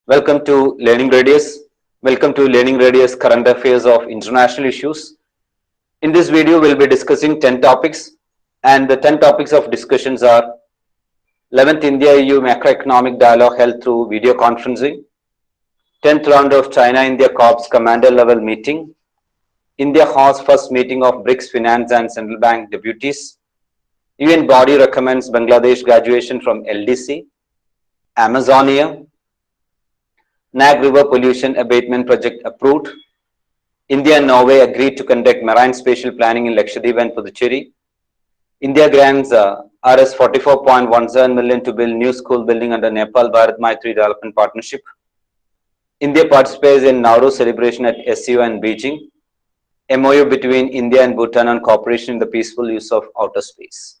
Welcome to Learning Radius. Welcome to Learning Radius Current Affairs of International Issues. In this video, we'll be discussing 10 topics, and the 10 topics of discussions are 11th India-EU Macroeconomic Dialogue held through video conferencing, 10th round of China-India Corps Commander level meeting, India holds first meeting of Brics Finance and Central Bank Deputies, UN body recommends Bangladesh graduation from LDC, Amazonia, Nag River Pollution Abatement Project approved. India and Norway agreed to conduct marine spatial planning in Lakshadweep and Puducherry. India grants Rs 44.17 million to build new school building under Nepal Bharat Maitri Development Partnership. India participates in Nuru celebration at SCO and Beijing. MOU between India and Bhutan on cooperation in the peaceful use of outer space.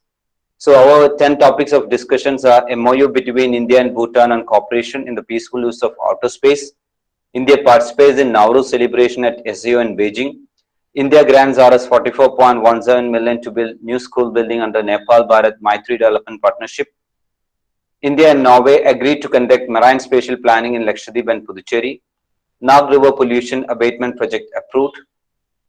So our 10 topics of discussions are MOU between India and Bhutan on cooperation in the peaceful use of outer space. India participates in Nuru celebration at SCO and Beijing. India grants Rs 44.17 million to build new school building under Nepal Bharat Maitri Development Partnership. India and Norway agreed to conduct marine spatial planning in Lakshadweep and Puducherry. Nag River Pollution Abatement Project approved.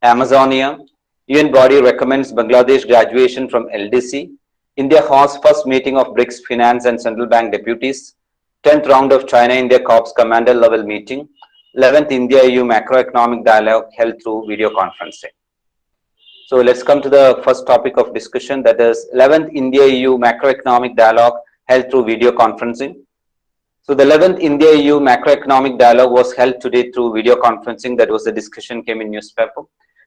Amazonia, UN body recommends Bangladesh graduation from LDC. India hosts first meeting of Brics Finance and Central Bank Deputies. 10th round of China-India Corps Commander level meeting. 11th India-EU Macroeconomic Dialogue held through video conferencing. So let's come to the first topic of discussion, that is 11th India-EU Macroeconomic Dialogue held through video conferencing. So the 11th India-EU Macroeconomic Dialogue was held today through video conferencing. That was the discussion came in newspaper.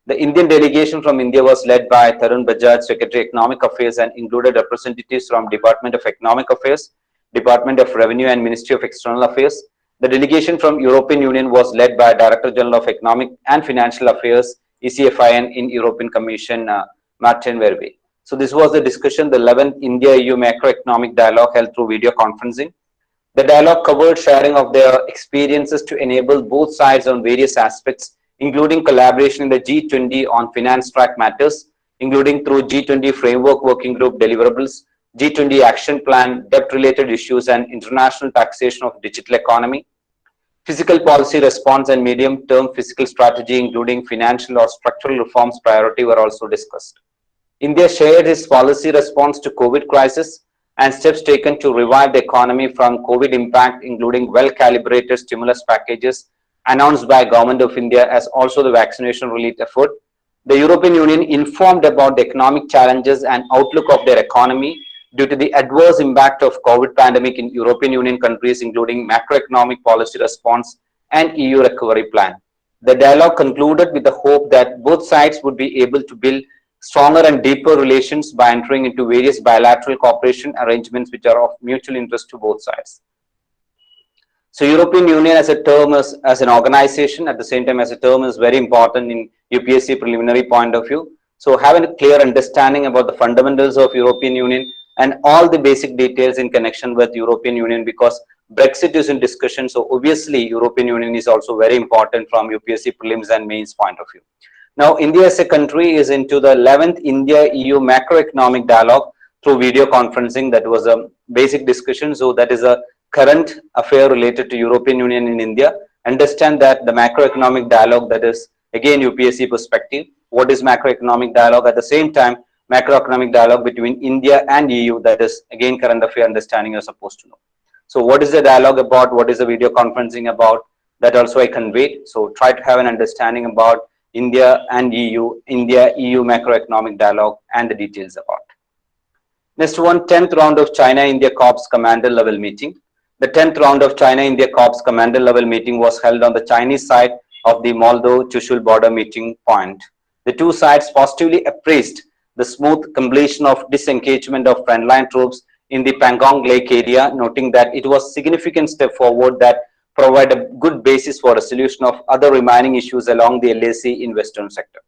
The Indian delegation from India was led by Tarun Bajaj, Secretary Economic Affairs, and included representatives from Department of Economic Affairs, Department of Revenue, and Ministry of External Affairs. The delegation from European Union was led by Director General of Economic and Financial Affairs, ECFIN, in European Commission, Martin Verwey. So this was the discussion, the 11th India-EU Macroeconomic Dialogue held through video conferencing. The dialogue covered sharing of their experiences to enable both sides on various aspects, including collaboration in the G20 on finance track matters, including through G20 Framework Working Group deliverables, G20 Action Plan, debt-related issues, and international taxation of digital economy. Fiscal policy response and medium-term fiscal strategy, including financial or structural reforms priority, were also discussed. India shared its policy response to COVID crisis and steps taken to revive the economy from COVID impact, including well-calibrated stimulus packages announced by Government of India, as also the vaccination relief effort. The European Union informed about the economic challenges and outlook of their economy due to the adverse impact of COVID pandemic in European Union countries, including macroeconomic policy response and EU recovery plan. The dialogue concluded with the hope that both sides would be able to build stronger and deeper relations by entering into various bilateral cooperation arrangements which are of mutual interest to both sides. So European Union as a term, as an organization, at the same time as a term, is very important in UPSC preliminary point of view. So having a clear understanding about the fundamentals of European Union and all the basic details in connection with European Union, because Brexit is in discussion. So obviously European Union is also very important from UPSC prelims and mains point of view. Now India as a country is into the 11th India-EU Macroeconomic Dialogue through video conferencing. That was a basic discussion. So that is a current affair related to European Union in India. Understand that the macroeconomic dialogue, that is again UPSC perspective. What is macroeconomic dialogue? At the same time, macroeconomic dialogue between India and EU, that is again current affair understanding you're supposed to know. So what is the dialogue about? What is the video conferencing about? That also I conveyed. So try to have an understanding about India and EU, India-EU macroeconomic dialogue and the details about. Next one, 10th round of China-India Corps Commander level meeting. The 10th round of China-India Corps Commander level meeting was held on the Chinese side of the Moldo-Chushul border meeting point. The two sides positively appraised the smooth completion of disengagement of frontline troops in the Pangong Lake area, noting that it was a significant step forward that provide a good basis for resolution of other remaining issues along the LAC in Western sector.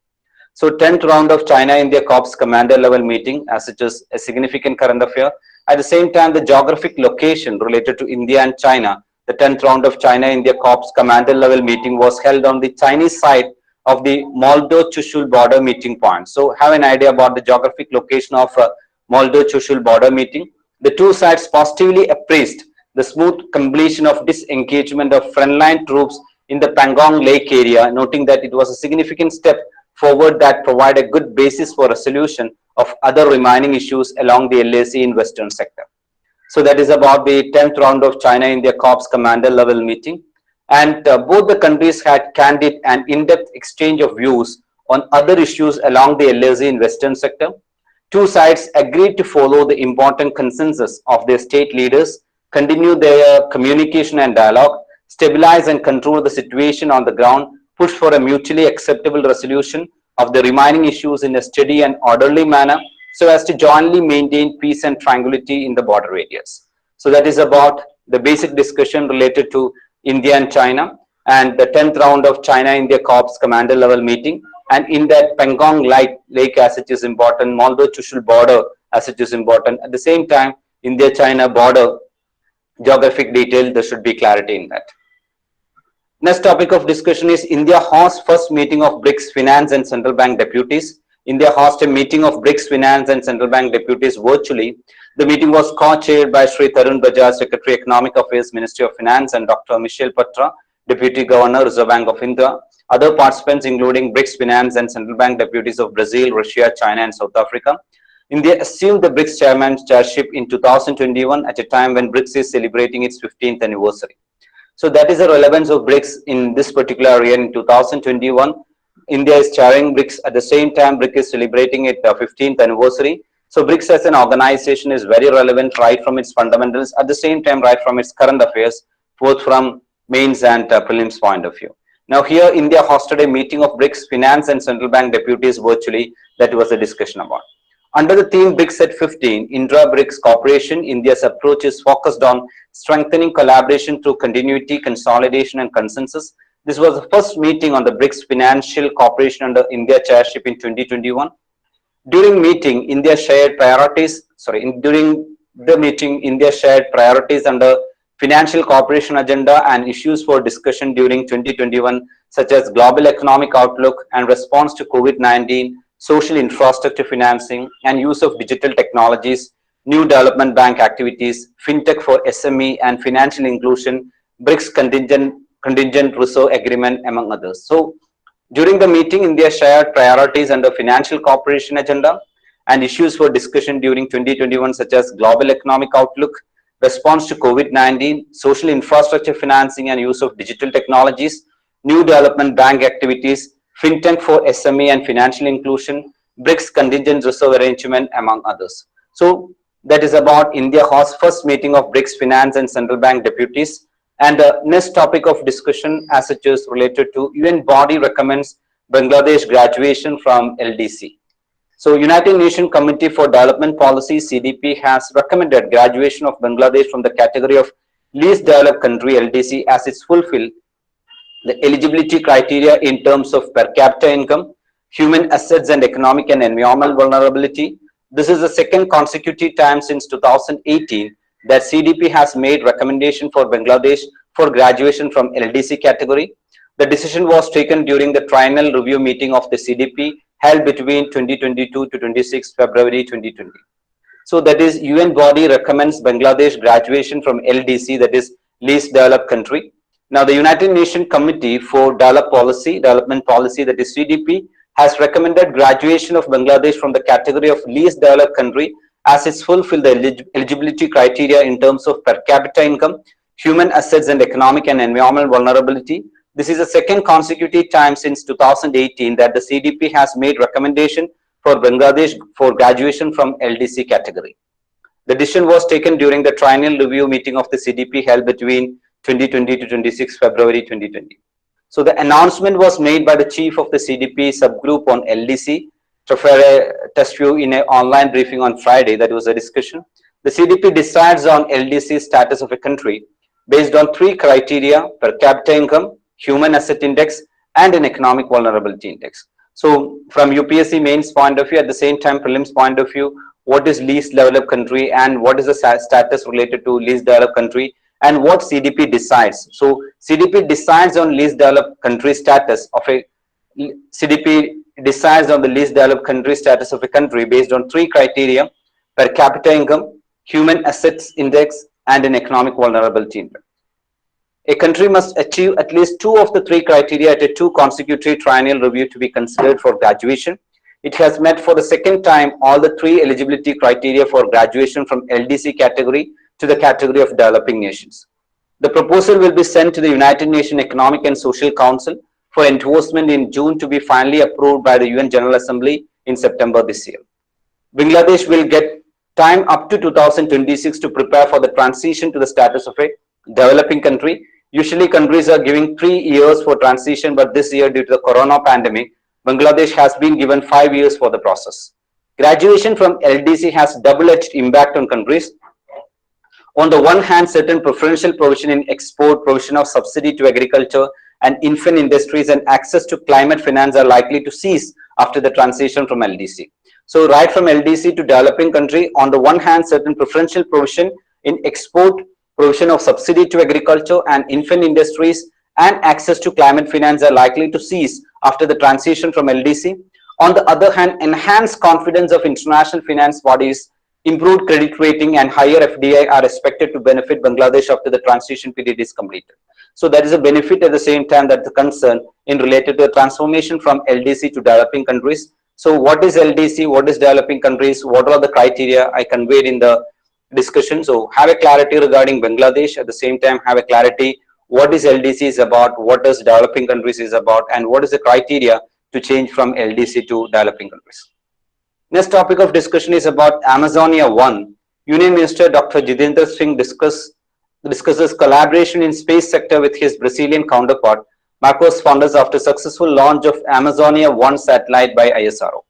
So 10th round of China-India Corps Commander level meeting, as it is a significant current affair. At the same time, the geographic location related to India and China, the 10th round of China-India Corps Commander level meeting was held on the Chinese side of the Moldo-Chushul border meeting point. So have an idea about the geographic location of Moldo-Chushul border meeting. The two sides positively appraised the smooth completion of disengagement of frontline troops in the Pangong Lake area, noting that it was a significant step forward that provided a good basis for resolution of other remaining issues along the LAC in Western sector. So that is about the 10th round of China-India Corps commander level meeting. And both the countries had candid and in-depth exchange of views on other issues along the LAC in Western sector. Two sides agreed to follow the important consensus of their state leaders, continue their communication and dialogue, stabilize and control the situation on the ground, push for a mutually acceptable resolution of the remaining issues in a steady and orderly manner so as to jointly maintain peace and tranquility in the border areas. So that is about the basic discussion related to India and China and the 10th round of China-India Corps commander level meeting. And in that Pangong Lake as it is important, Moldo-Chushul border as it is important. At the same time, India-China border geographic detail, there should be clarity in that. Next topic of discussion is India hosts first meeting of Brics Finance and Central Bank Deputies. India hosted a meeting of Brics Finance and Central Bank Deputies virtually. The meeting was co-chaired by Sri Tarun Bajaj, Secretary Economic Affairs, Ministry of Finance, and Dr. Michelle Patra, Deputy Governor, Reserve Bank of India. Other participants including Brics Finance and Central Bank Deputies of Brazil, Russia, China, and South Africa. India assumed the Brics chairmanship in 2021 at a time when Brics is celebrating its 15th anniversary. So that is the relevance of Brics in this particular year in 2021. India is chairing Brics at the same time Brics is celebrating its 15th anniversary. So Brics as an organization is very relevant right from its fundamentals, at the same time right from its current affairs, both from mains and prelims point of view. Now here India hosted a meeting of Brics Finance and Central Bank Deputies virtually. That was a discussion about. Under the theme Brics at 15, India-Brics Cooperation, India's approach is focused on strengthening collaboration through continuity, consolidation, and consensus. This was the first meeting on the Brics Financial Cooperation under India chairship in 2021. During the meeting, India shared priorities under Financial Cooperation Agenda and issues for discussion during 2021, such as global economic outlook and response to COVID-19, social infrastructure financing and use of digital technologies, new development bank activities, fintech for SME and financial inclusion, Brics contingent reserve agreement, among others. So during the meeting, India shared priorities under Financial Cooperation Agenda and issues for discussion during 2021, such as global economic outlook, response to COVID-19, social infrastructure financing and use of digital technologies, new development bank activities, fintech for SME and financial inclusion, Brics contingent reserve arrangement, among others. So that is about India hosts first meeting of Brics Finance and Central Bank Deputies. And the next topic of discussion as it is related to UN body recommends Bangladesh graduation from LDC. So United Nations Committee for Development Policy CDP has recommended graduation of Bangladesh from the category of least developed country LDC as it's fulfilled the eligibility criteria in terms of per capita income, human assets and economic and environmental vulnerability. This is the second consecutive time since 2018 that CDP has made recommendation for Bangladesh for graduation from LDC category. The decision was taken during the triennial review meeting of the CDP held between 2022 to 26 February 2020. So that is UN body recommends Bangladesh graduation from LDC, that is least developed country. Now, the United Nations Committee for Development Policy, that is CDP, has recommended graduation of Bangladesh from the category of least developed country as it's fulfilled the eligibility criteria in terms of per capita income, human assets and economic and environmental vulnerability. This is the second consecutive time since 2018 that the CDP has made recommendation for Bangladesh for graduation from LDC category. The decision was taken during the triennial review meeting of the CDP held between 2020 to 26 February 2020. So the announcement was made by the chief of the CDP subgroup on LDC, Trafere Testview, in an online briefing on Friday. That was a discussion. The CDP decides on LDC status of a country based on three criteria: per capita income, human asset index, and an economic vulnerability index. So from UPSC mains point of view, at the same time prelims point of view, what is least developed country and what is the status related to least developed country and what CDP decides. So CDP decides on least developed country status of a CDP decides on the least developed country status of a country based on three criteria: per capita income, human assets index, and an economic vulnerability index. A country must achieve at least 2 of the 3 criteria at a 2 consecutive triennial review to be considered for graduation. It has met for the second time all the 3 eligibility criteria for graduation from LDC category to the category of developing nations. The proposal will be sent to the United Nations Economic and Social Council for endorsement in June to be finally approved by the UN General Assembly in September this year. Bangladesh will get time up to 2026 to prepare for the transition to the status of a developing country. Usually countries are giving 3 years for transition, but this year due to the corona pandemic, Bangladesh has been given 5 years for the process. Graduation from LDC has double-edged impact on countries. On the one hand, certain preferential provision in export, provision of subsidy to agriculture and infant industries and access to climate finance are likely to cease after the transition from LDC. So right from LDC to developing country, on the one hand, certain preferential provision in export, provision of subsidy to agriculture and infant industries and access to climate finance are likely to cease after the transition from LDC. On the other hand, enhanced confidence of international finance bodies, improved credit rating and higher FDI are expected to benefit Bangladesh after the transition period is completed. So that is a benefit at the same time that the concern in related to the transformation from LDC to developing countries. So what is LDC, what is developing countries, what are the criteria I conveyed in the discussion. So have a clarity regarding Bangladesh, at the same time have a clarity what is LDC is about, what does developing countries is about, and what is the criteria to change from LDC to developing countries. Next topic of discussion is about Amazonia 1. Union Minister Dr. Jitendra Singh discusses collaboration in space sector with his Brazilian counterpart, Marcos Pontes, after successful launch of Amazonia 1 satellite by ISRO.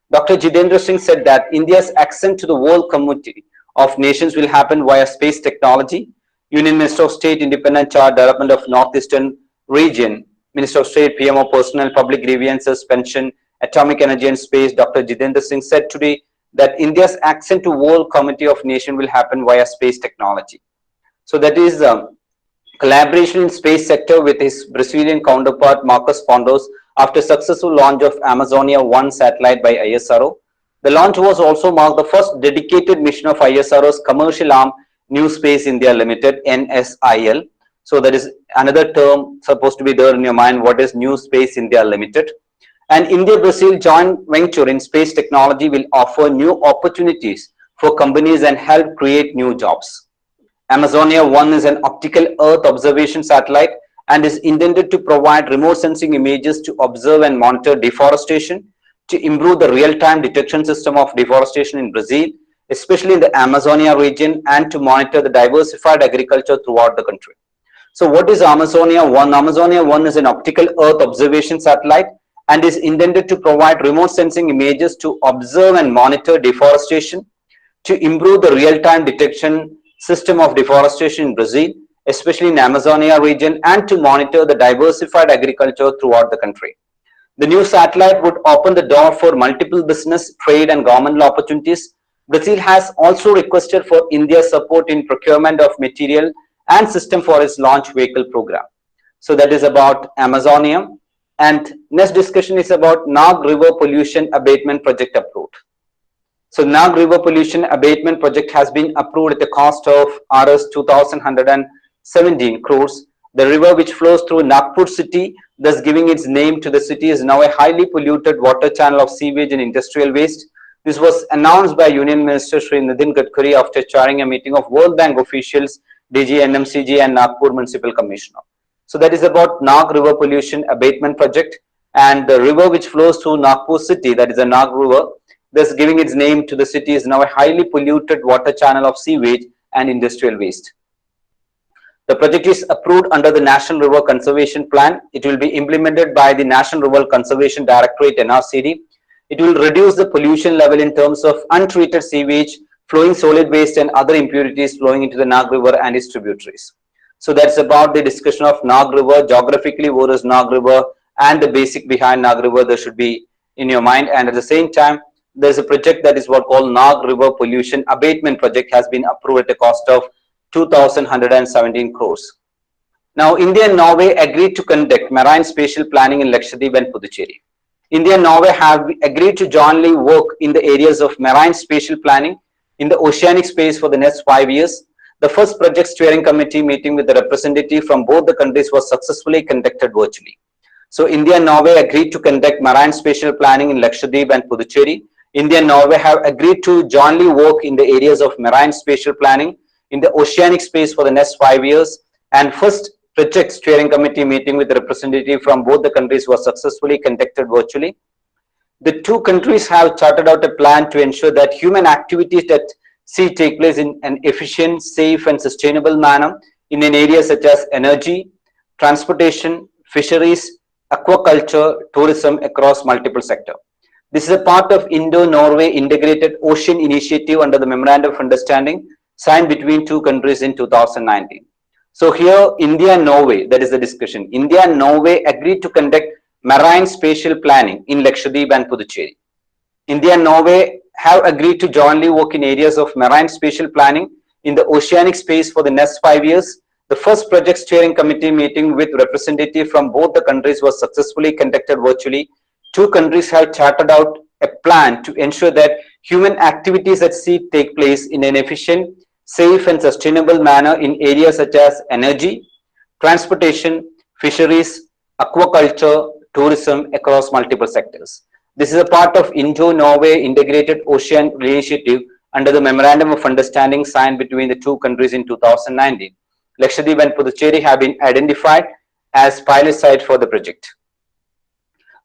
Dr. Jitendra Singh said that India's ascent to the World Community of Nations will happen via space technology. Union Minister of State, Independent Charge Development of Northeastern Region, Minister of State, PMO, Personnel, Public Grievances, Pension, Atomic Energy and Space, Dr. Jitendra Singh said today that India's ascent to World Community of Nations will happen via space technology. So that is collaboration in space sector with his Brazilian counterpart Marcos Pontes after successful launch of Amazonia 1 satellite by ISRO. The launch was also marked the first dedicated mission of ISRO's commercial arm New Space India Limited, NSIL. So that is another term supposed to be there in your mind. What is New Space India Limited? And India-Brazil joint venture in space technology will offer new opportunities for companies and help create new jobs. Amazonia 1 is an optical Earth observation satellite and is intended to provide remote sensing images to observe and monitor deforestation, to improve the real-time detection system of deforestation in Brazil, especially in the Amazonia region, and to monitor the diversified agriculture throughout the country. So what is Amazonia 1? Amazonia 1 is an optical Earth observation satellite and is intended to provide remote sensing images to observe and monitor deforestation, to improve the real-time detection system of deforestation in Brazil, especially in Amazonia region, and to monitor the diversified agriculture throughout the country. The new satellite would open the door for multiple business, trade and governmental opportunities. Brazil has also requested for India's support in procurement of material and system for its launch vehicle program. So that is about Amazonia. And next discussion is about Nag River Pollution Abatement Project approved. So Nag River Pollution Abatement Project has been approved at a cost of Rs 2,117 crores. The river which flows through Nagpur city, thus giving its name to the city, is now a highly polluted water channel of sewage and industrial waste. This was announced by Union Minister Shri Nitin Gadkari after chairing a meeting of World Bank officials, DG, NMCG and Nagpur Municipal Commissioner. So that is about Nag River Pollution Abatement Project, and the river which flows through Nagpur city, that is the Nag River, thus giving its name to the city, is now a highly polluted water channel of sewage and industrial waste. The project is approved under the National River Conservation Plan. It will be implemented by the National River Conservation Directorate, NRCD. It will reduce the pollution level in terms of untreated sewage, flowing solid waste and other impurities flowing into the Nag River and its tributaries. So that's about the discussion of Nag River, geographically what is Nag River and the basic behind Nag River that should be in your mind. And at the same time, there's a project that is what called Nag River Pollution Abatement Project has been approved at a cost of 2,117 crores. Now, India and Norway agreed to conduct marine spatial planning in Lakshadweep and Puducherry. India and Norway have agreed to jointly work in the areas of marine spatial planning in the oceanic space for the next 5 years. the first project steering committee meeting with the representative from both the countries was successfully conducted virtually. So India and Norway agreed to conduct marine spatial planning in Lakshadweep and Puducherry. India and Norway have agreed to jointly work in the areas of marine spatial planning in the oceanic space for the next 5 years. And first project steering committee meeting with the representative from both the countries was successfully conducted virtually. The two countries have charted out a plan to ensure that human activities at sea take place in an efficient, safe and sustainable manner in an area such as energy, transportation, fisheries, aquaculture, tourism across multiple sectors. This is a part of Indo-Norway Integrated Ocean Initiative under the Memorandum of Understanding signed between two countries in 2019. So here India and Norway, that is the discussion. India and Norway agreed to conduct marine spatial planning in Lakshadweep and Puducherry. India and Norway have agreed to jointly work in areas of marine spatial planning in the oceanic space for the next 5 years. The first project steering committee meeting with representatives from both the countries was successfully conducted virtually. Two countries have charted out a plan to ensure that human activities at sea take place in an efficient, safe and sustainable manner in areas such as energy, transportation, fisheries, aquaculture, tourism across multiple sectors. This is a part of Indo-Norway Integrated Ocean Initiative under the Memorandum of Understanding signed between the two countries in 2019. Lakshadweep and Puducherry have been identified as pilot sites for the project.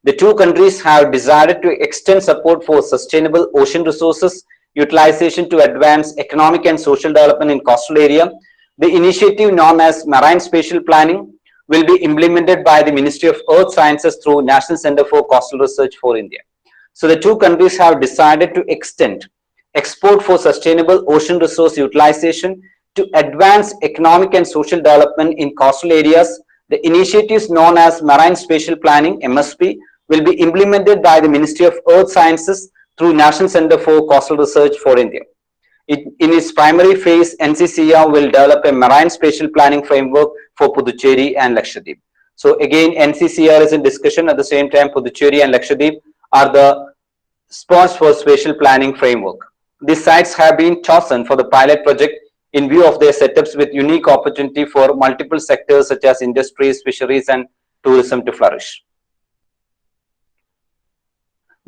The two countries have decided to extend support for sustainable ocean resources utilization to advance economic and social development in coastal area. The initiative known as Marine Spatial Planning will be implemented by the Ministry of Earth Sciences through National Center for Coastal Research for India. So the two countries have decided to extend export for sustainable ocean resource utilization to advance economic and social development in coastal areas. The initiatives known as Marine Spatial Planning (MSP) will be implemented by the Ministry of Earth Sciences through National Center for Coastal Research for India. In its primary phase, NCCR will develop a marine spatial planning framework for Puducherry and Lakshadweep. So again, NCCR is in discussion. At the same time, Puducherry and Lakshadweep are the spots for spatial planning framework. These sites have been chosen for the pilot project in view of their setups with unique opportunity for multiple sectors such as industries, fisheries and tourism to flourish.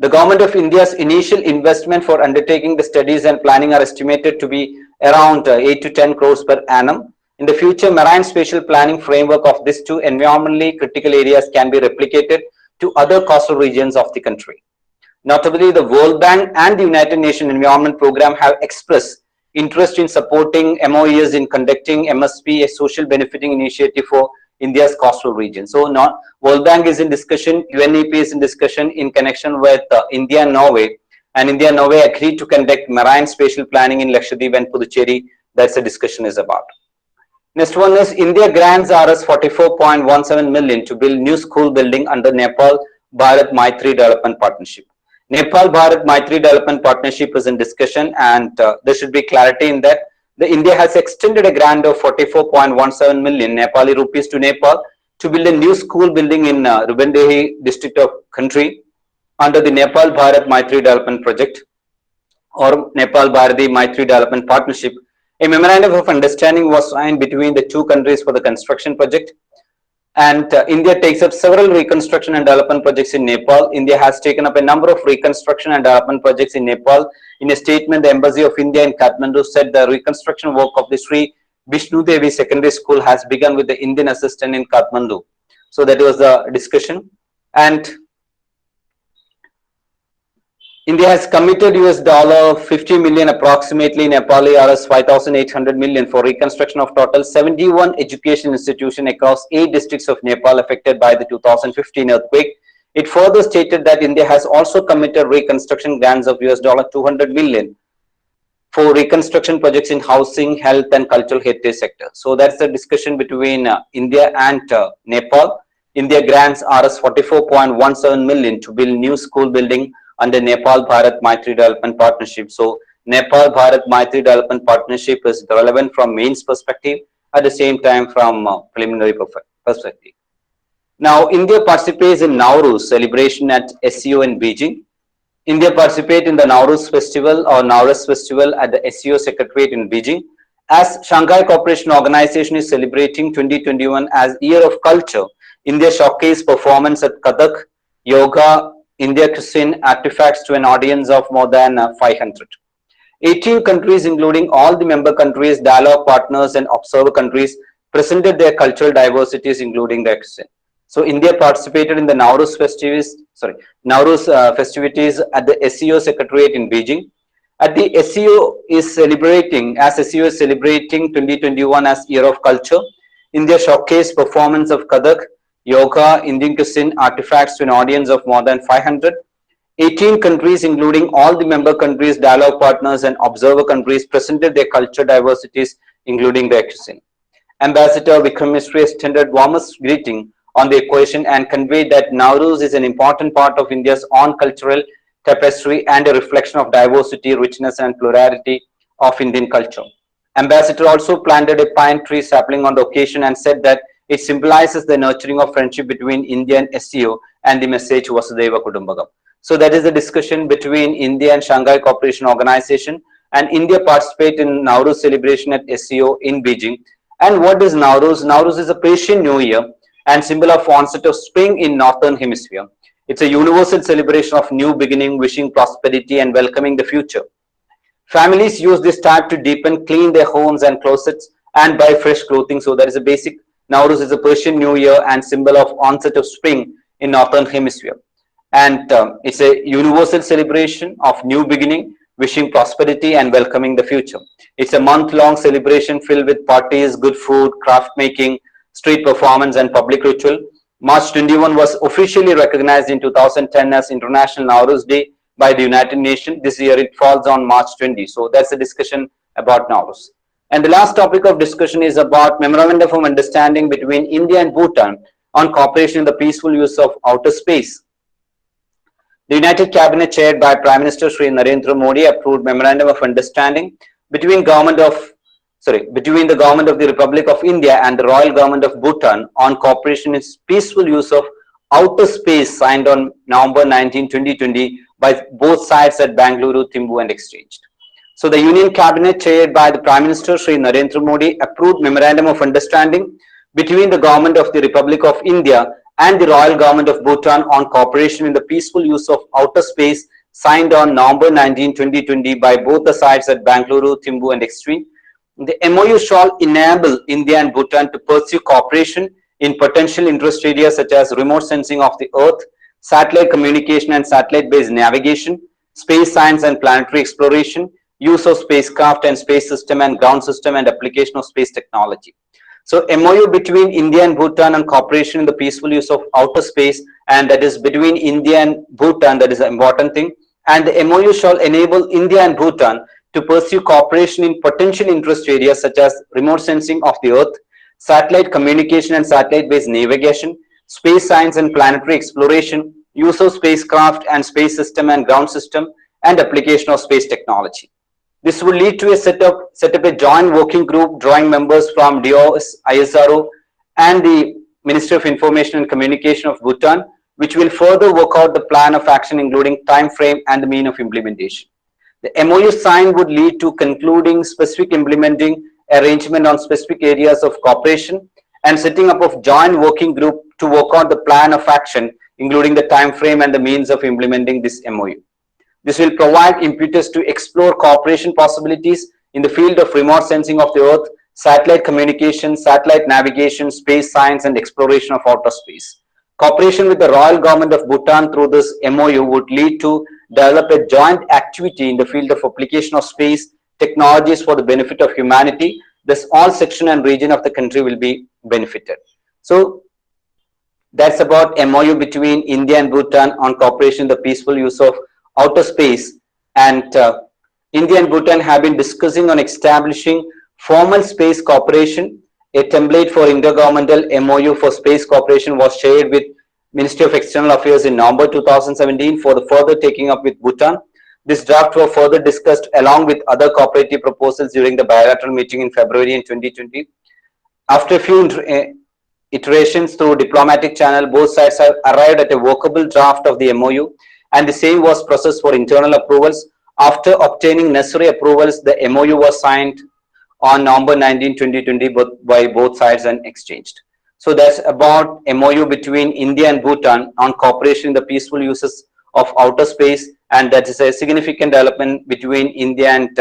The Government of India's initial investment for undertaking the studies and planning are estimated to be around 8 to 10 crores per annum. In the future, marine spatial planning framework of these two environmentally critical areas can be replicated to other coastal regions of the country. Notably, the World Bank and the United Nations Environment Programme have expressed interest in supporting MOEs in conducting MSP, a social benefiting initiative for India's coastal region. So World Bank is in discussion, UNEP is in discussion in connection with India and Norway, and India and Norway agreed to conduct marine spatial planning in Lakshadweep and Puducherry. That's the discussion is about. Next one is India grants Rs 44.17 million to build new school building under Nepal Bharat Maitri Development Partnership. Nepal Bharat Maitri Development Partnership is in discussion, and there should be clarity in that. The India has extended a grant of 44.17 million Nepali rupees to Nepal to build a new school building in Rubendehi district of country under the Nepal Bharat Maitri Development Project or Nepal Bharati Maitri Development Partnership. A memorandum of understanding was signed between the two countries for the construction project. And India takes up several reconstruction and development projects in Nepal. India has taken up a number of reconstruction and development projects in Nepal. In a statement, the Embassy of India in Kathmandu said the reconstruction work of the Sri Vishnu Devi Secondary School has begun with the Indian assistant in Kathmandu. So that was the discussion. And India has committed $50 million approximately Nepali Rs 5,800 million for reconstruction of total 71 education institutions across 8 districts of Nepal affected by the 2015 earthquake. It further stated that India has also committed reconstruction grants of $200 million for reconstruction projects in housing, health and cultural heritage sector. So that's the discussion between India and Nepal. India grants Rs 44.17 million to build new school building under Nepal Bharat Maitri Development Partnership. So Nepal Bharat Maitri Development Partnership is relevant from mains perspective, at the same time from preliminary perspective. Now India participates in Nuru celebration at SCO in Beijing. India participates in the Nowruz festival or Nowruz festival at the SCO Secretariat in Beijing. As Shanghai Cooperation Organization is celebrating 2021 as Year of Culture, India showcased performance at Kathak, Yoga, India cuisine artifacts to an audience of more than 500. 18 countries, including all the member countries, dialogue partners, and observer countries, presented their cultural diversities, including their cuisine. So, India participated in the Nauruz festivities at the SEO Secretariat in Beijing. At the SEO is celebrating 2021 as Year of Culture, India showcased performance of Kathak, Yoga, Indian cuisine artifacts to an audience of more than 500. 18 countries, including all the member countries, dialogue partners, and observer countries, presented their culture diversities, including their cuisine. Ambassador Vikram Misri extended warmest greeting on the occasion and conveyed that Nowruz is an important part of India's own cultural tapestry and a reflection of diversity, richness, and plurality of Indian culture. Ambassador also planted a pine tree sapling on the occasion and said that it symbolizes the nurturing of friendship between India and SEO and the message Vasudhaiva Kudumbakam. So that is the discussion between India and Shanghai Cooperation Organization, and India participated in Nowruz celebration at SEO in Beijing. And what is Nowruz? Nowruz is a Persian New Year and symbol of onset of spring in Northern Hemisphere. It's a universal celebration of new beginning, wishing prosperity and welcoming the future. Families use this time to deepen, clean their homes and closets and buy fresh clothing. So that is a basic. Nowruz is a Persian New Year and symbol of onset of spring in Northern Hemisphere. And it's a universal celebration of new beginning, wishing prosperity and welcoming the future. It's a month-long celebration filled with parties, good food, craft making, street performance, and public ritual. March 21 was officially recognized in 2010 as International Nowruz Day by the United Nations. This year it falls on March 20. So that's a discussion about Nowruz. And the last topic of discussion is about Memorandum of Understanding between India and Bhutan on cooperation in the peaceful use of outer space. The United Cabinet, chaired by Prime Minister Shri Narendra Modi, approved Memorandum of Understanding between the Government of the Republic of India and the Royal Government of Bhutan on cooperation in peaceful use of outer space, signed on November 19, 2020 by both sides at Bangalore, Timbu, and exchanged. So the Union Cabinet, chaired by the Prime Minister Shri Narendra Modi, approved Memorandum of Understanding between the Government of the Republic of India and the Royal Government of Bhutan on cooperation in the peaceful use of outer space, signed on November 19, 2020 by both the sides at Bangalore, Timbu, and Extreme. The MOU shall enable India and Bhutan to pursue cooperation in potential interest areas such as remote sensing of the Earth, satellite communication and satellite-based navigation, space science and planetary exploration, use of spacecraft and space system and ground system, and application of space technology. So MOU between India and Bhutan on cooperation in the peaceful use of outer space, and that is between India and Bhutan, that is an important thing. And the MOU shall enable India and Bhutan to pursue cooperation in potential interest areas such as remote sensing of the Earth, satellite communication and satellite-based navigation, space science and planetary exploration, use of spacecraft and space system and ground system, and application of space technology. This will lead to a set up a joint working group drawing members from DOS, ISRO, and the Ministry of Information and Communication of Bhutan, which will further work out the plan of action, including time frame and the mean of implementation. The MOU signed would lead to concluding specific implementing arrangement on specific areas of cooperation and setting up of joint working group to work out the plan of action, including the time frame and the means of implementing this MOU. This will provide impetus to explore cooperation possibilities in the field of remote sensing of the Earth, satellite communication, satellite navigation, space science, and exploration of outer space. Cooperation with the Royal Government of Bhutan through this MOU would lead to develop a joint activity in the field of application of space technologies for the benefit of humanity. Thus, all section and region of the country will be benefited. So, that's about MOU between India and Bhutan on cooperation in the peaceful use of outer space. And India and Bhutan have been discussing on establishing formal space cooperation. A template for intergovernmental MOU for space cooperation was shared with Ministry of External Affairs in November 2017 for the further taking up with Bhutan. This draft was further discussed along with other cooperative proposals during the bilateral meeting in February in 2020. After a few iterations through diplomatic channel, both sides have arrived at a workable draft of the MOU, and the same was processed for internal approvals. After obtaining necessary approvals, the MOU was signed on November 19, 2020 by both sides and exchanged. So that's about MOU between India and Bhutan on cooperation in the peaceful uses of outer space, and that is a significant development between India and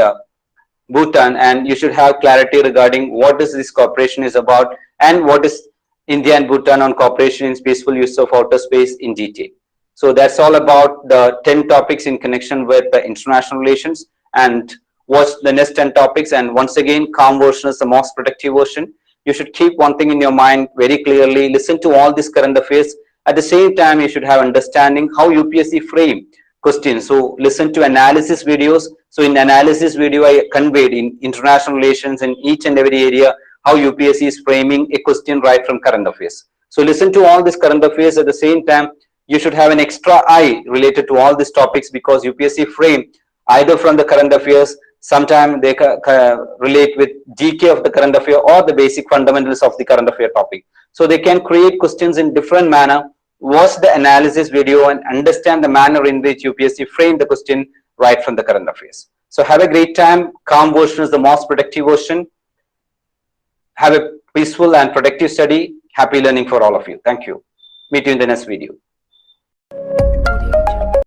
Bhutan, and you should have clarity regarding what is this cooperation is about and what is India and Bhutan on cooperation in peaceful use of outer space in detail. So that's all about the 10 topics in connection with the international relations, and watch the next 10 topics. And once again, calm version is the most productive version. You should keep one thing in your mind very clearly, listen to all these current affairs. At the same time, you should have understanding how UPSC frame questions. So listen to analysis videos. So in analysis video, I conveyed in international relations in each and every area how UPSC is framing a question right from current affairs. So listen to all these current affairs. At the same time, you should have an extra eye related to all these topics, because UPSC frame either from the current affairs, sometimes they relate with GK of the current affair or the basic fundamentals of the current affair topic. So they can create questions in different manner. Watch the analysis video and understand the manner in which UPSC framed the question right from the current affairs. So have a great time. Calm version is the most productive version. Have a peaceful and productive study. Happy learning for all of you. Thank you. Meet you in the next video.